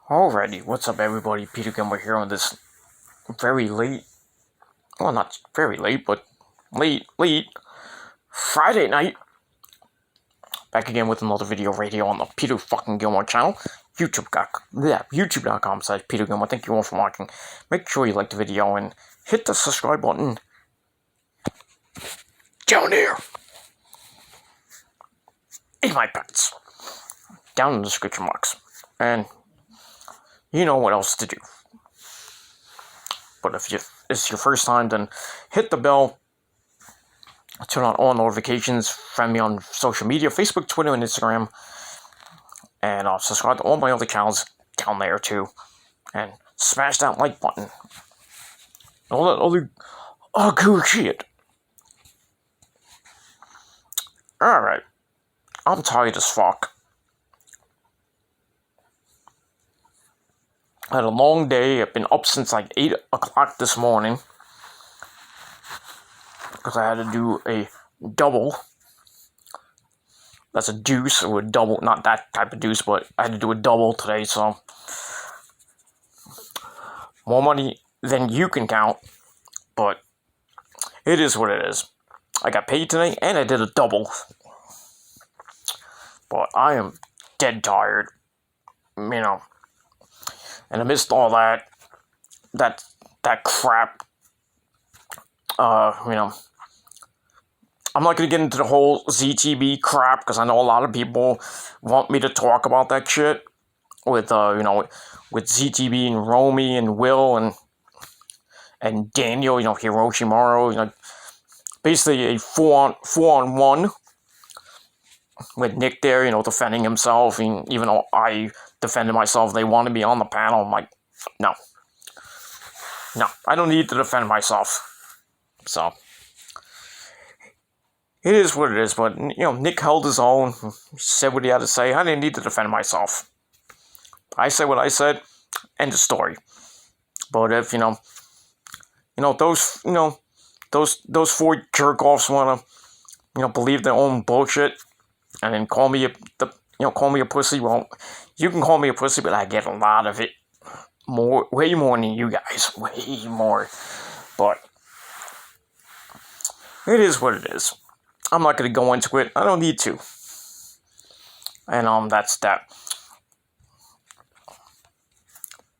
Alrighty, what's up everybody? Peter Gilmore here on this very late, well not very late, but late Friday night. Back again with another video right here on the Peter fucking Gilmore channel. YouTube.com/Peter Gilmore. Thank you all for watching. Make sure you like the video and hit the subscribe button down here. In my pants. Down in the description box. And you know what else to do. But if it's your first time, then hit the bell, turn on all notifications, friend me on social media, Facebook, Twitter, and Instagram, and subscribe to all my other channels down there too, and smash that like button. All that other cool shit. Alright, I'm tired as fuck. I had a long day. I've been up since like 8 o'clock this morning. Because I had to do a double. That's a deuce or a double. Not that type of deuce, but I had to do a double today, so. More money than you can count. But it is what it is. I got paid today and I did a double. But I am dead tired. You know. And amidst all that crap, I'm not going to get into the whole ZTB crap, because I know a lot of people want me to talk about that shit with ZTB and Romy and Will and Daniel, Hiroshimaro, basically a four-on-one with Nick there, defending himself, and even though I defended myself, they wanted me on the panel. I'm like, no, I don't need to defend myself. So, it is what it is, but, Nick held his own, said what he had to say. I didn't need to defend myself. I said what I said, end of story. But if, those four jerk-offs want to, believe their own bullshit, and then call me a pussy. Well, you can call me a pussy, but I get a lot of it. Way more than you guys. Way more. But it is what it is. I'm not going to go into it. I don't need to. And that's that.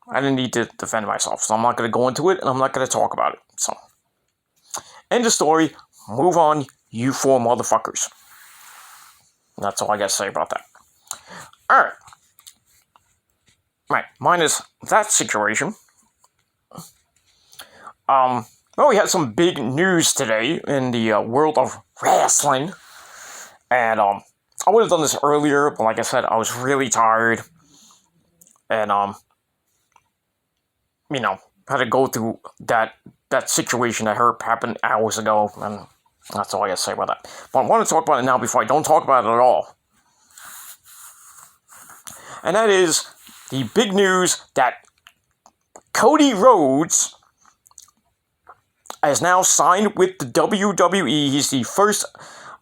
I didn't need to defend myself, so I'm not going to go into it, and I'm not going to talk about it. So, end of story. Move on, you four motherfuckers. That's all I got to say about that. Alright. Right, minus that situation. Well, we had some big news today in the world of wrestling. And, I would have done this earlier, but like I said, I was really tired. And, had to go through that situation that happened hours ago, and that's all I gotta say about that. But I want to talk about it now before I don't talk about it at all. And that is the big news that Cody Rhodes has now signed with the WWE. He's the first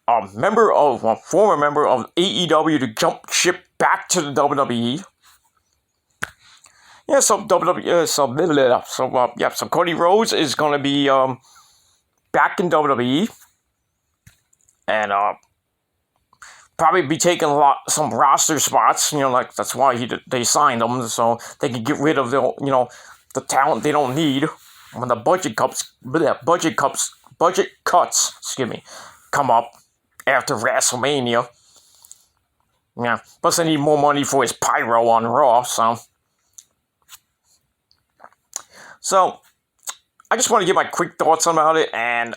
former member of AEW to jump ship back to the WWE. Yeah, so Cody Rhodes is gonna be back in WWE. And probably be taking some roster spots, that's why they signed him, so they can get rid of the talent they don't need when the budget cuts, come up after WrestleMania. Yeah, plus they need more money for his pyro on Raw, So, I just want to give my quick thoughts about it, and,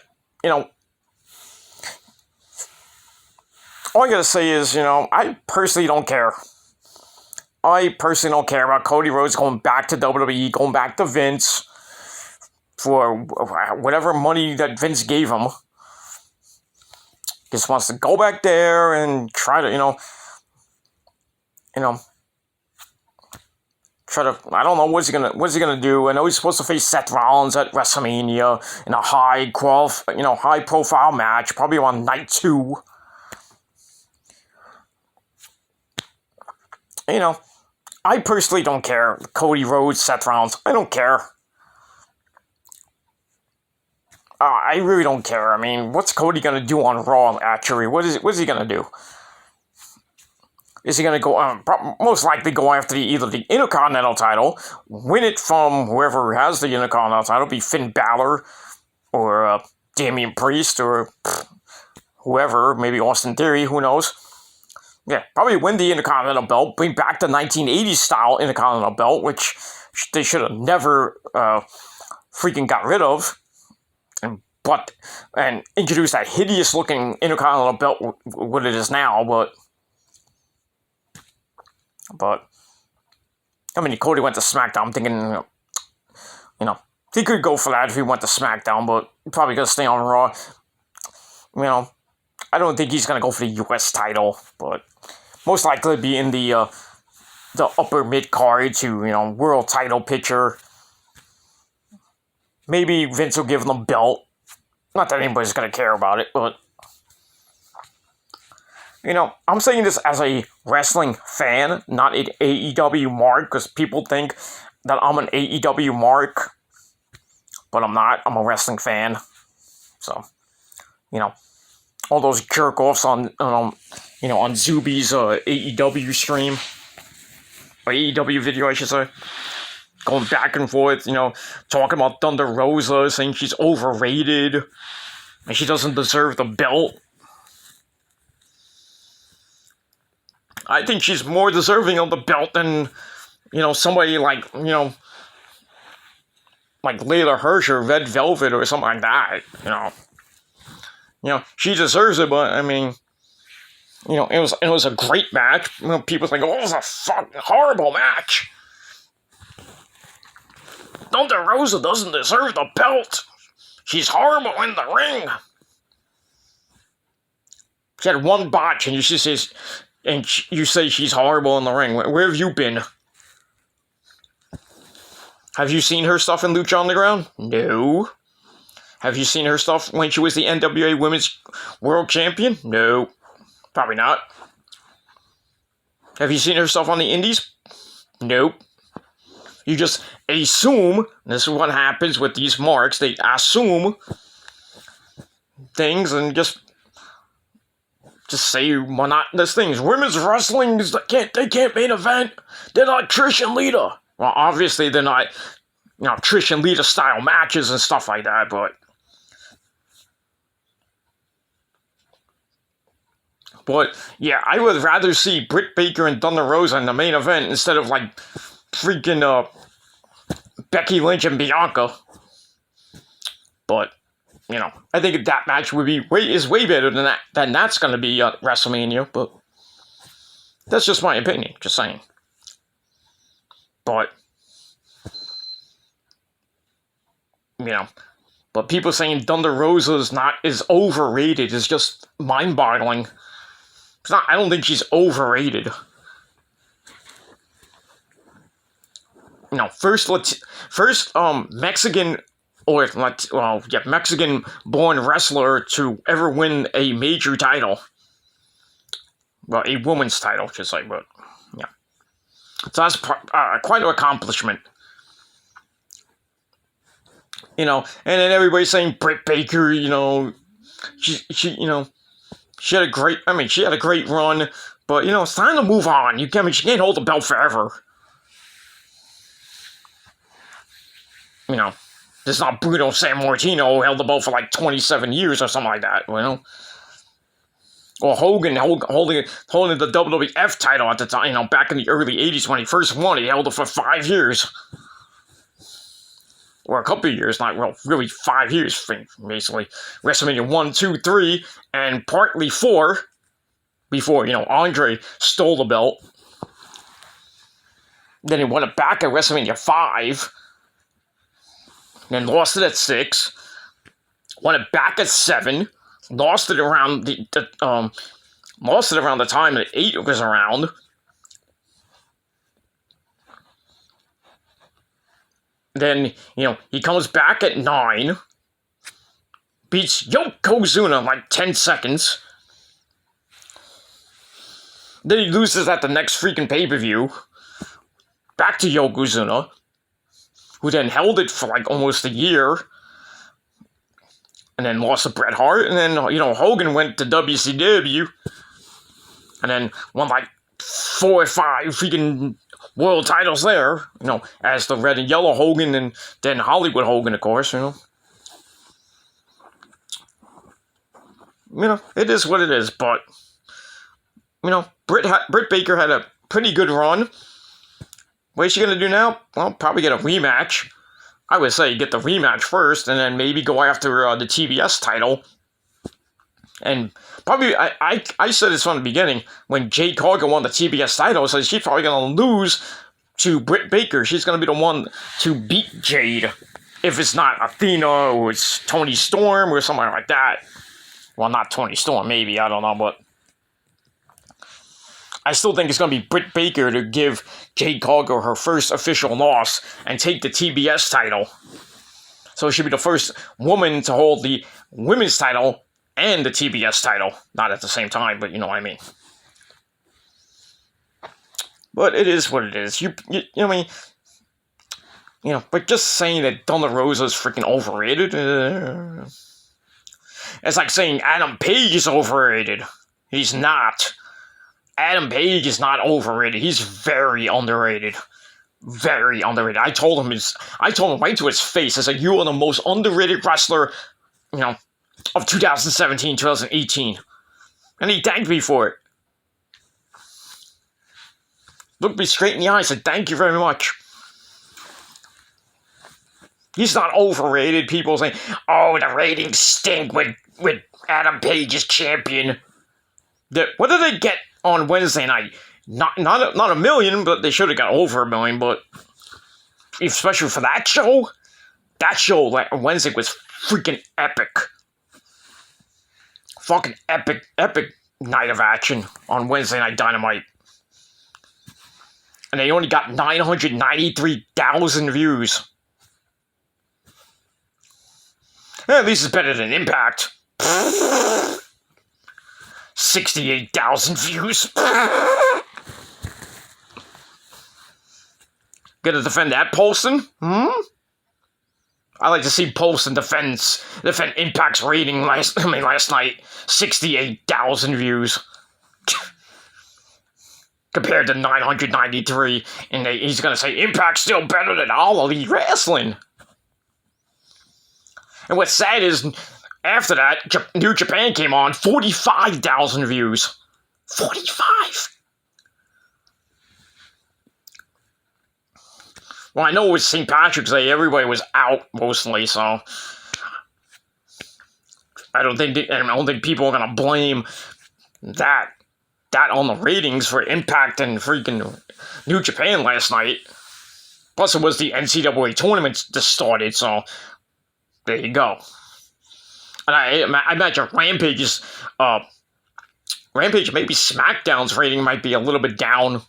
all I gotta say is, I personally don't care. I personally don't care about Cody Rhodes going back to WWE, going back to Vince for whatever money that Vince gave him. Just wants to go back there and try to, I don't know what's he gonna do. I know he's supposed to face Seth Rollins at WrestleMania in a high profile match, probably on night 2. I personally don't care. Cody Rhodes, Seth Rollins, I don't care. I really don't care. I mean, what's Cody gonna do on Raw, actually? What is he gonna do? Is he gonna go, most likely go after either the Intercontinental title, win it from whoever has the Intercontinental title, be Finn Balor, or Damian Priest, or whoever, maybe Austin Theory, who knows? Yeah, probably win the Intercontinental belt, bring back the 1980s style Intercontinental belt, which they should have never freaking got rid of, and introduce that hideous looking Intercontinental belt, what it is now, but I mean, Cody went to Smackdown. I'm thinking, he could go for that if he went to Smackdown, but probably gonna stay on Raw. I don't think he's gonna go for the U.S. title, but most likely be in the upper mid card to world title picture. Maybe Vince will give him the belt. Not that anybody's gonna care about it, but I'm saying this as a wrestling fan, not an AEW mark, because people think that I'm an AEW mark, but I'm not. I'm a wrestling fan. So, all those jerk-offs on Zuby's AEW stream, or AEW video, I should say, going back and forth, talking about Thunder Rosa, saying she's overrated, and she doesn't deserve the belt. I think she's more deserving of the belt than, somebody like Layla Hirsch or Red Velvet or something like that, she deserves it, but, I mean, it was a great match. People think, oh, it was a fucking horrible match. Thunder Rosa doesn't deserve the belt. She's horrible in the ring. She had one botch, and you say she's horrible in the ring. Where have you been? Have you seen her stuff in Lucha Underground? No. Have you seen her stuff when she was the NWA Women's World Champion? No. Probably not. Have you seen her stuff on the Indies? Nope. You just assume, this is what happens with these marks, they assume things and just say monotonous things. Women's wrestling, they can't main event. They're not Trish and Lita. Well, obviously they're not, Trish and Lita style matches and stuff like that, but yeah, I would rather see Britt Baker and Thunder Rosa in the main event instead of freaking Becky Lynch and Bianca. But I think that match would be way better than that. That's going to be WrestleMania. But that's just my opinion. Just saying. But but people saying Thunder Rosa is overrated is just mind-boggling. It's not. I don't think she's overrated. First Mexican. Mexican-born wrestler to ever win a major title. Well, a woman's title, just like, but, yeah. So that's quite an accomplishment. And then everybody's saying Britt Baker, she had a great run, but, it's time to move on. She can't hold the belt forever. This is not Bruno Sammartino who held the belt for 27 years or something like that, Or Hogan holding the WWF title at the time, back in the early 80s when he first won, he held it for 5 years. Or a couple of years, really 5 years, basically. WrestleMania 1, 2, 3, and partly 4, before, Andre stole the belt. Then he won it back at WrestleMania 5. Then lost it at 6, won it back at 7, lost it around the time that 8 was around. Then, he comes back at 9, beats Yokozuna in 10 seconds. Then he loses at the next freaking pay-per-view. back to Yokozuna, who then held it for like almost a year, and then lost to Bret Hart, and then, Hogan went to WCW, and then won like 4 or 5 freaking world titles there, as the red and yellow Hogan, and then Hollywood Hogan, of course, it is what it is, but, Britt Baker had a pretty good run. What is she going to do now? Well, probably get a rematch. I would say get the rematch first, and then maybe go after the TBS title. And probably, I said this from the beginning, when Jade Cargill won the TBS title, so she's probably going to lose to Britt Baker. She's going to be the one to beat Jade. If it's not Athena, or it's Toni Storm, or something like that. Well, not Toni Storm, maybe, I don't know, but I still think it's going to be Britt Baker to give Jade Cargill her first official loss and take the TBS title. So she be the first woman to hold the women's title and the TBS title. Not at the same time, but you know what I mean. But it is what it is. You know what I mean? But just saying that Thunder Rosa is freaking overrated, it's like saying Adam Page is overrated. He's not. Adam Page is not overrated. He's very underrated. Very underrated. I told him right to his face. I said, you are the most underrated wrestler, of 2017, 2018. And he thanked me for it. Looked me straight in the eye and said, thank you very much. He's not overrated. People saying, oh, the ratings stink with Adam Page as champion. What did they get on Wednesday night? Not a million, but they should have got over 1 million. But especially for that show Wednesday was freaking epic. Fucking epic night of action on Wednesday Night Dynamite. And they only got 993,000 views. At least it's better than Impact. 68,000 views. Gonna defend that, Polson? I like to see Polson defend Impact's rating last night. 68,000 views. Compared to 993. And he's gonna say Impact's still better than all Elite Wrestling. And what's sad is, after that, New Japan came on, 45,000 views. 45! Well, I know it was St. Patrick's Day, everybody was out, mostly, so I don't think people are gonna blame that on the ratings for Impact and freaking New Japan last night. Plus, it was the NCAA tournament that started, so there you go. And I imagine Rampage, maybe SmackDown's rating might be a little bit down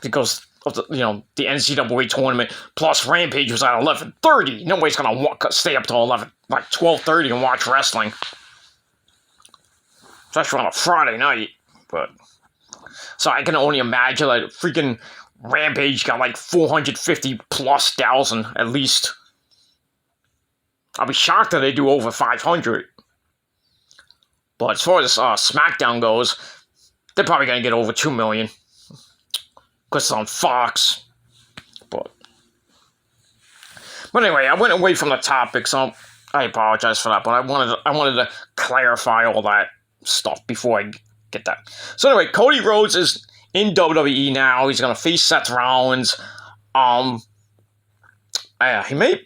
because of the NCAA tournament. Plus, Rampage was at 11:30. Nobody's gonna stay up till 12:30 and watch wrestling, especially on a Friday night. But so I can only imagine that freaking Rampage got like 450,000+ at least. I'll be shocked that they do over 500. But as far as SmackDown goes, they're probably going to get over 2 million. Because it's on Fox. But anyway, I went away from the topic, so I apologize for that. But I wanted to clarify all that stuff before I get that. So anyway, Cody Rhodes is in WWE now. He's going to face Seth Rollins. He may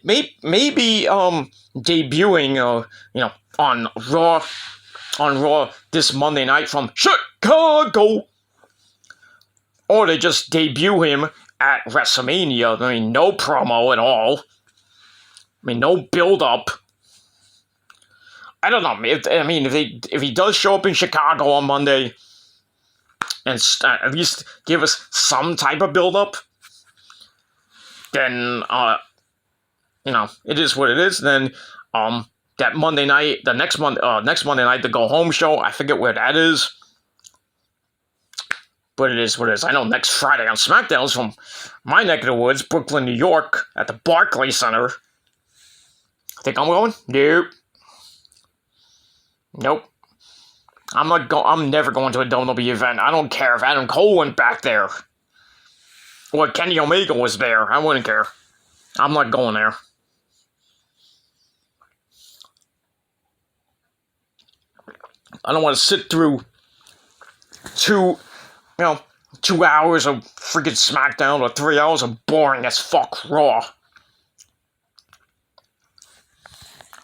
be debuting, on Raw this Monday night from Chicago, or they just debut him at WrestleMania. I mean, no promo at all. I mean, no build up. I don't know. If he does show up in Chicago on Monday, and at least give us some type of build up, then it is what it is. Then that Monday night, next Monday night, the go home show, I forget where that is. But it is what it is. I know next Friday on Smackdown's from my neck of the woods, Brooklyn, New York, at the Barclays Center. Think I'm going? Nope. I'm never going to a WWE event. I don't care if Adam Cole went back there. Or Kenny Omega was there. I wouldn't care. I'm not going there. I don't want to sit through 2 hours of freaking Smackdown or 3 hours of boring as fuck Raw.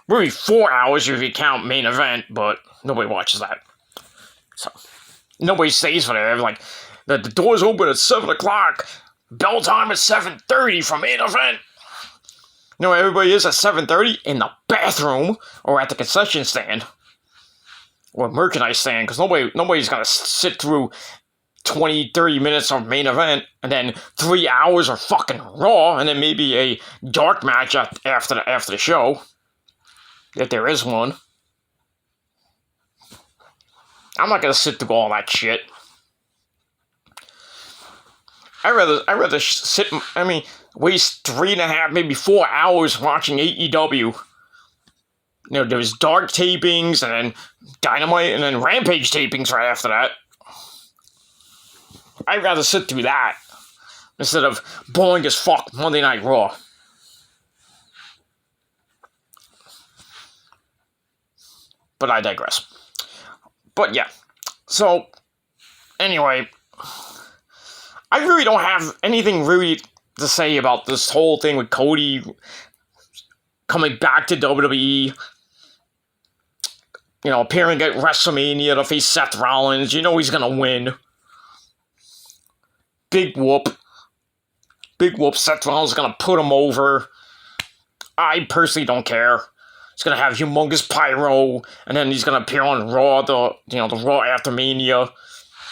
Maybe 4 hours if you count main event, but nobody watches that. So, nobody stays for there. Like, the doors open at 7 o'clock. Bell time at 7:30 for main event. You know where everybody is at 7:30? In the bathroom or at the concession stand. Or merchandise stand, because nobody's going to sit through 20, 30 minutes of main event, and then 3 hours of fucking Raw, and then maybe a dark match after the show. If there is one. I'm not going to sit through all that shit. I'd rather waste 3.5, maybe 4 hours watching AEW. You know, there's dark tapings, and then Dynamite, and then Rampage tapings right after that. I'd rather sit through that instead of boring as fuck Monday Night Raw. But I digress. But yeah. So, anyway, I really don't have anything really to say about this whole thing with Cody coming back to WWE. You know, appearing at WrestleMania to face Seth Rollins. You know he's gonna win. Big whoop. Big whoop. Seth Rollins is gonna put him over. I personally don't care. He's gonna have humongous pyro, and then he's gonna appear on Raw, the Raw after Mania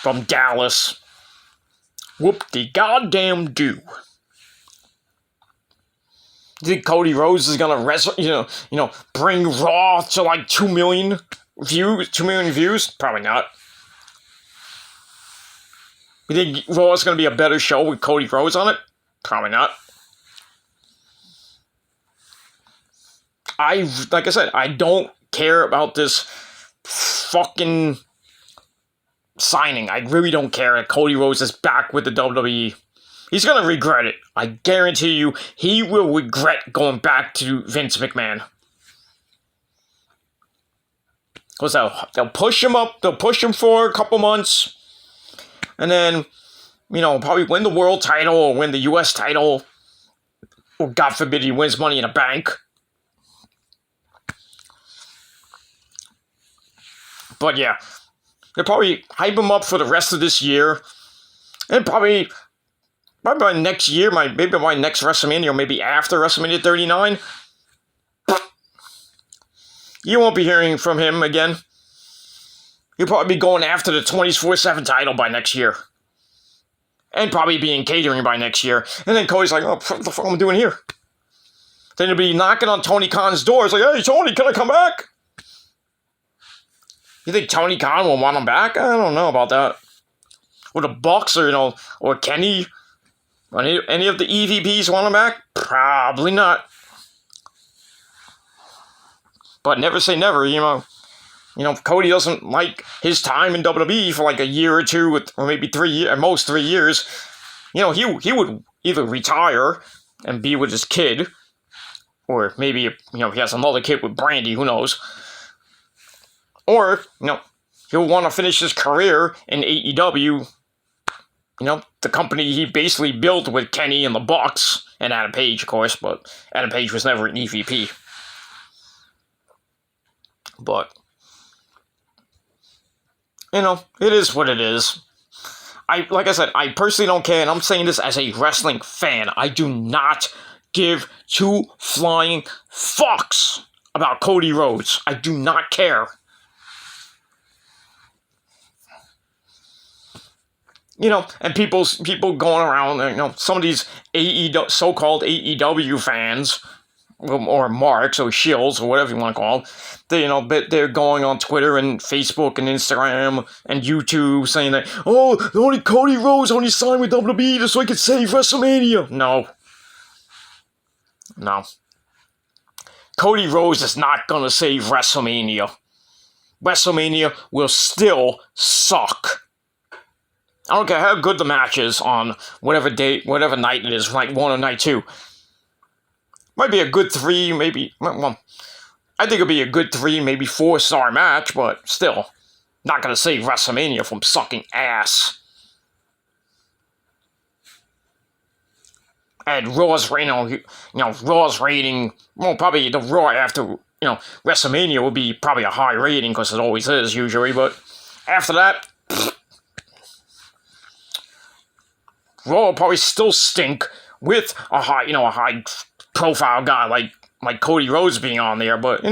from Dallas. Whoop-de-goddamn-do. You think Cody Rhodes is gonna bring Raw to like 2 million views? Probably not. You think Raw is gonna be a better show with Cody Rhodes on it? Probably not. Like I said, I don't care about this fucking signing. I really don't care that Cody Rhodes is back with the WWE. He's gonna regret it. I guarantee you, he will regret going back to Vince McMahon. Because they'll push him up, they'll push him for a couple months, and then, probably win the world title or win the US title, or God forbid he wins Money in the Bank. But yeah, they'll probably hype him up for the rest of this year. And probably by next year, maybe by next WrestleMania, or maybe after WrestleMania 39, you won't be hearing from him again. He'll probably be going after the 24/7 title by next year. And probably be in catering by next year. And then Cody's like, oh, what the fuck am I doing here? Then he'll be knocking on Tony Khan's door. It's like, hey, Tony, can I come back? You think Tony Khan will want him back? I don't know about that. Or the Bucks, or Kenny, or any of the EVPs want him back? Probably not. But never say never, if Cody doesn't like his time in WWE for like a year or two, or maybe 3 years, at most 3 years, he would either retire and be with his kid, or maybe, he has another kid with Brandy, who knows. Or, he'll want to finish his career in AEW, the company he basically built with Kenny and the Bucks, and Adam Page, of course, but Adam Page was never an EVP. But, it is what it is. Like I said, I personally don't care, and I'm saying this as a wrestling fan. I do not give two flying fucks about Cody Rhodes. I do not care. And people going around, some of these so-called AEW fans, or marks or shills or whatever you want to call them. They're going on Twitter and Facebook and Instagram and YouTube saying that, oh, only Cody Rhodes only signed with WWE just so he could save WrestleMania. No. Cody Rhodes is not going to save WrestleMania. WrestleMania will still suck. I don't care how good the match is on whatever night it is, night 1 or night 2. Might be a good 3, maybe. Well, I think it'll be a good 3, maybe 4-star match, but still, not gonna save WrestleMania from sucking ass. And Raw's rating, well, probably the Raw after, WrestleMania will be probably a high rating because it always is usually, but after that, Raw will probably still stink with a high profile guy like Cody Rhodes being on there, but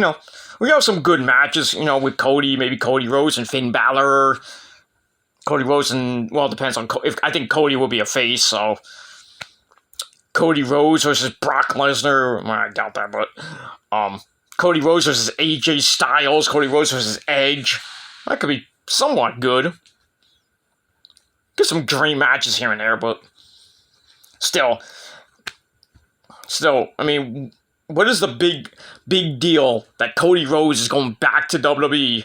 we have some good matches, with Cody, maybe Cody Rhodes and Finn Balor. Cody Rhodes and, well, it depends on I think Cody will be a face, so Cody Rhodes versus Brock Lesnar. Well, I doubt that, but Cody Rhodes versus AJ Styles, Cody Rhodes versus Edge. That could be somewhat good. Get some dream matches here and there, but still, I mean, what is the big deal that Cody Rhodes is going back to WWE?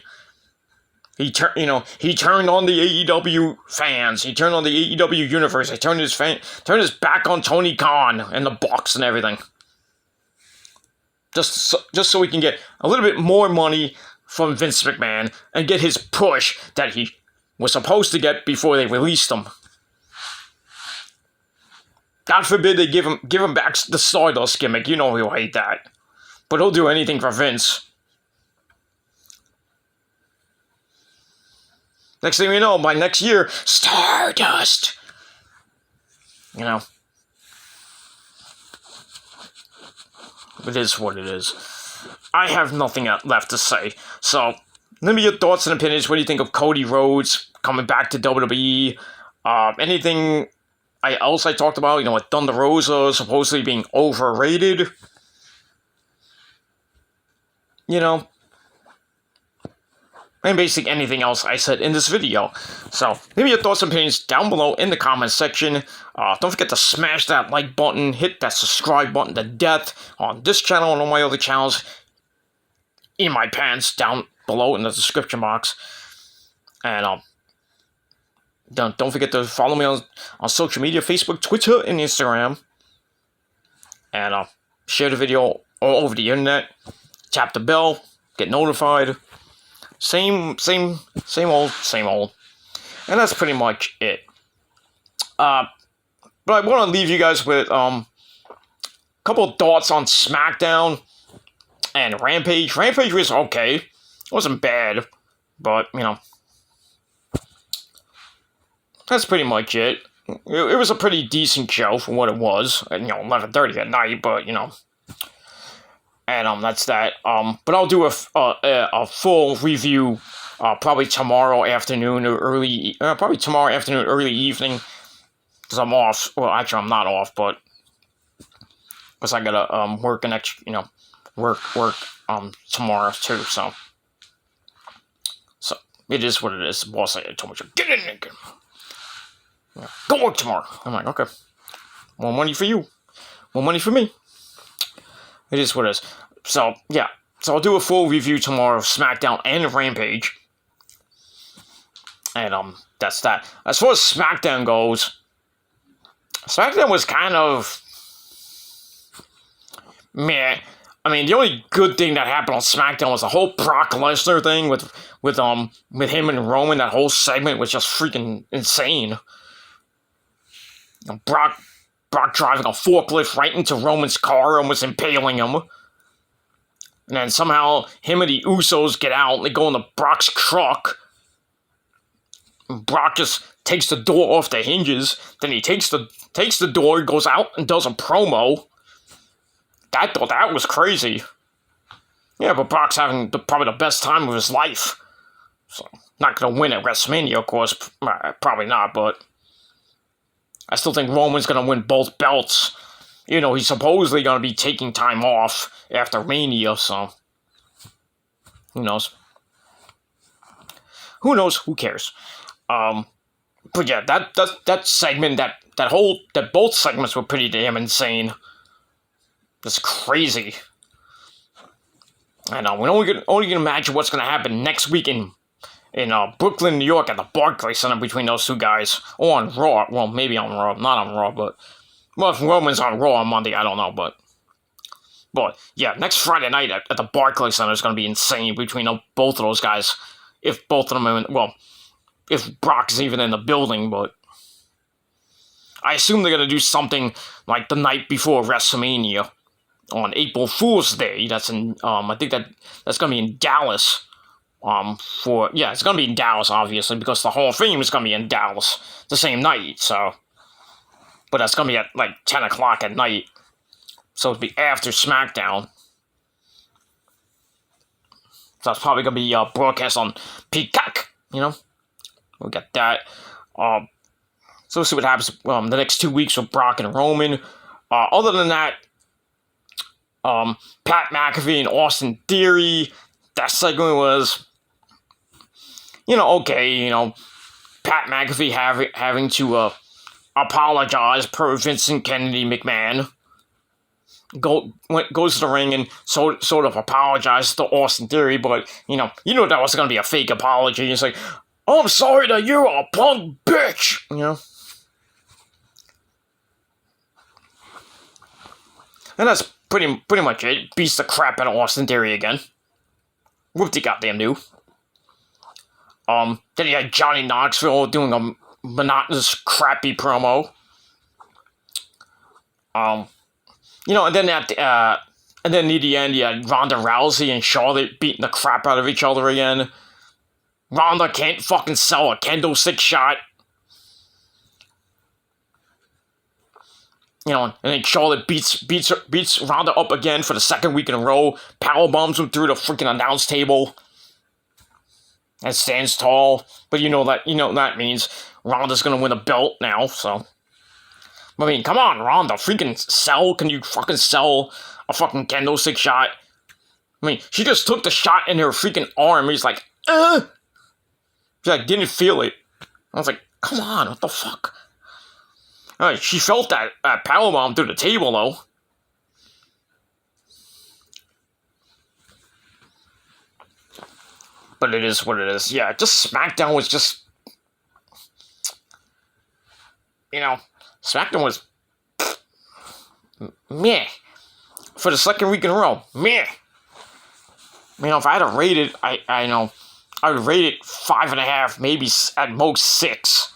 He turned on the AEW fans. He turned on the AEW universe. He turned his back on Tony Khan and the Bucks and everything. Just so he can get a little bit more money from Vince McMahon and get his push that he was supposed to get before they released him. God forbid they give him back the Stardust gimmick. You know he'll hate that. But he'll do anything for Vince. Next thing we know, by next year, Stardust. It is what it is. I have nothing left to say. So, let me your thoughts and opinions. What do you think of Cody Rhodes coming back to WWE? Anything else I talked about? With Thunder Rosa supposedly being overrated. And basically anything else I said in this video. So, leave me your thoughts and opinions down below in the comments section. Don't forget to smash that like button, hit that subscribe button to death on this channel and on my other channels in my pants down below in the description box. And don't forget to follow me on social media, Facebook, Twitter, and Instagram. And share the video all over the internet. Tap the bell, get notified. Same old. And that's pretty much it. But I want to leave you guys with a couple of thoughts on Smackdown and Rampage. Rampage was okay. It wasn't bad. But, that's pretty much it. It was a pretty decent show for what it was. 11:30 at night, but, And that's that. But I'll do a full review probably tomorrow afternoon or early evening because I'm off. Well, actually, I'm not off, but because I gotta work an extra, work tomorrow too. So it is what it is. The boss told me to get in there. Go work tomorrow. I'm like, okay. More money for you. More money for me. It is what it is. So, yeah. So, I'll do a full review tomorrow of SmackDown and Rampage. And, that's that. As far as SmackDown goes, SmackDown was kind of meh. I mean, the only good thing that happened on SmackDown was the whole Brock Lesnar thing with him and Roman. That whole segment was just freaking insane. Brock driving a forklift right into Roman's car and was impaling him. And then somehow him and the Usos get out and they go into Brock's truck. And Brock just takes the door off the hinges. Then he takes the door, goes out and does a promo. I thought that was crazy. Yeah, but Brock's having probably the best time of his life. So, not going to win at WrestleMania, of course. Probably not, but I still think Roman's going to win both belts. You know, he's supposedly going to be taking time off after Mania, so who knows? Who knows? Who cares? But yeah, that segment, that both segments were pretty damn insane. It's crazy. And we only can imagine what's going to happen next week in Brooklyn, New York, at the Barclays Center between those two guys, or on Raw. Well, maybe on Raw, not on Raw, but if Roman's on Raw on Monday, I don't know, but yeah, next Friday night at the Barclays Center is going to be insane between both of those guys. If both of them are if Brock is even in the building, but I assume they're going to do something like the night before WrestleMania on April Fool's Day. That's in I think that's going to be in Dallas. It's going to be in Dallas, obviously, because the Hall of Fame is going to be in Dallas the same night, so. But that's going to be at, 10 o'clock at night. So it'll be after Smackdown. So that's probably going to be broadcast on Peacock, you know? We'll get that. So we'll see what happens the next 2 weeks with Brock and Roman. Other than that, Pat McAfee and Austin Theory, that segment was, okay, Pat McAfee having to apologize per Vincent Kennedy McMahon. Goes to the ring and sort of apologizes to Austin Theory, but, that was going to be a fake apology. It's like, I'm sorry that you're a punk bitch, And that's pretty much it. Beats the crap out of Austin Theory again. Whoop-de-goddamn do. Then you had Johnny Knoxville doing a monotonous, crappy promo. And then and then near the end, you had Ronda Rousey and Charlotte beating the crap out of each other again. Ronda can't fucking sell a kendo stick shot. And then Charlotte beats Ronda up again for the second week in a row. Powerbombs him through the freaking announce table. And stands tall. But that means Ronda's gonna win a belt now, so. I mean, come on, Ronda, freaking sell. Can you fucking sell a fucking kendo stick shot? I mean, she just took the shot in her freaking arm. He's like, She didn't feel it. I was like, come on, what the fuck? Alright, she felt that powerbomb through the table, though. But it is what it is. Yeah, just Smackdown was just... Smackdown was... meh. For the second week in a row. Meh. If I had to rate it, I would rate it 5.5, maybe at most 6.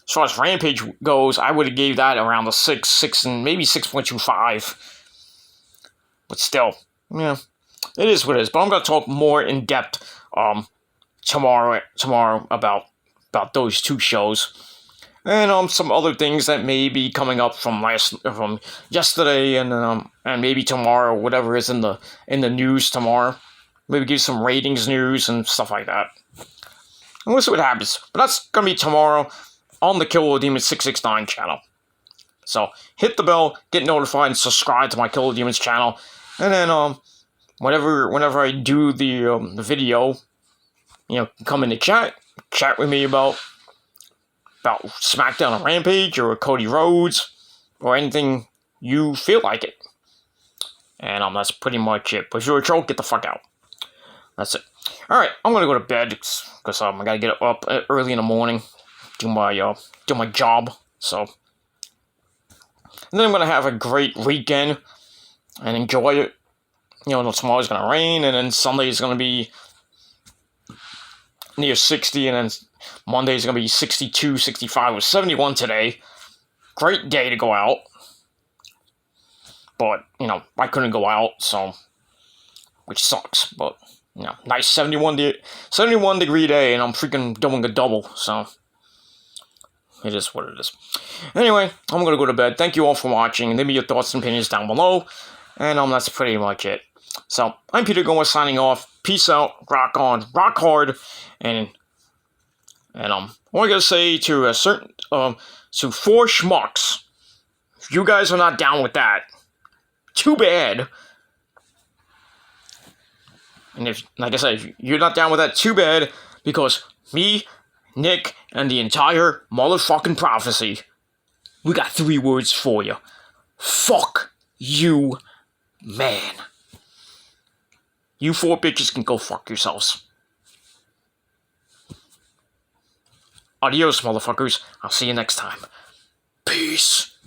As far as Rampage goes, I would have gave that around the 6, and maybe 6.25. But still, yeah, it is what it is. But I'm going to talk more in depth tomorrow about those two shows. And some other things that may be coming up from yesterday and maybe tomorrow, whatever is in the news tomorrow. Maybe give some ratings news and stuff like that. And we'll see what happens. But that's going to be tomorrow on the Killer Demons 669 channel. So hit the bell, get notified, and subscribe to my Killer Demons channel. And then whenever I do the video, come in the chat with me about Smackdown or Rampage or Cody Rhodes or anything you feel like it. And that's pretty much it. But if you're a troll, get the fuck out. That's it. Alright, I'm gonna go to bed because I gotta get up early in the morning, do my job. So, and then I'm gonna have a great weekend and enjoy it. Tomorrow's gonna rain, and then Sunday's gonna be near 60, and then Monday's gonna be 62, 65, with 71 today. Great day to go out, but I couldn't go out, so which sucks, but. Nice 71 degree day, and I'm freaking doing a double, so it is what it is. Anyway, I'm going to go to bed. Thank you all for watching, and leave me your thoughts and opinions down below, and that's pretty much it. So, I'm Peter Gomez signing off. Peace out, rock on, rock hard, and what I gotta say to to 4 schmucks, If you guys are not down with that, too bad. And if, like I said, if you're not down with that, too bad, because me, Nick, and the entire motherfucking prophecy, we got 3 words for you. Fuck you, man. You 4 bitches can go fuck yourselves. Adios, motherfuckers. I'll see you next time. Peace.